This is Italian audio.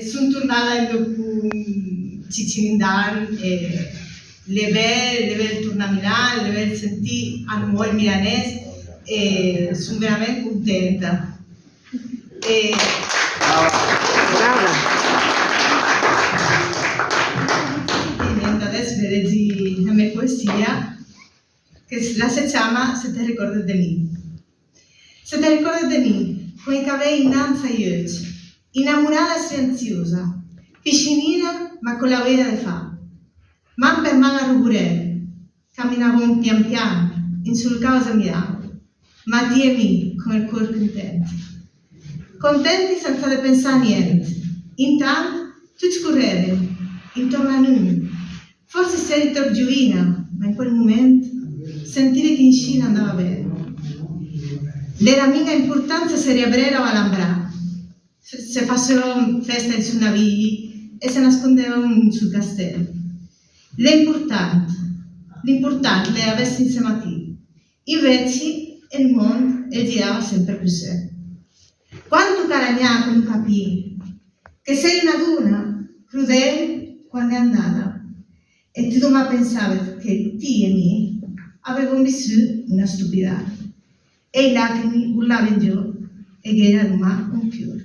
Sono tornata dopo Cicinindar e le ver tornare a Milano, le ver sentire a noi milanese e sono veramente contenta. Brava! Adesso vedete la mia poesia che la si chiama Se te ricordi di me. Se te ricordi di me, con i capelli innanzi agli occhi, innamorata e silenziosa, piccinina ma con la vita di fa. Man per mano a ruburere, camminavo pian piano, insulcavo a Milano, ma Dio mio, con il cuore contento. Contenti senza di pensare a niente. Intanto tutti correvano, intorno a noi. Forse sei troppo giovina, ma in quel momento sentire che in Cina andava bene. L'era mia importanza si riapriva all'ambrà. Se facevano festa sui navigli e si nascondevano sul castello. L'importante le avesse insieme a te. Invece il mondo girava sempre più sé. Quanto caragnato non capì che sei una donna crudele quando è andata e tu non pensavi che te e me avevamo vissuto una stupidata e i lacrime bullavano giù e che era ormai un fiore.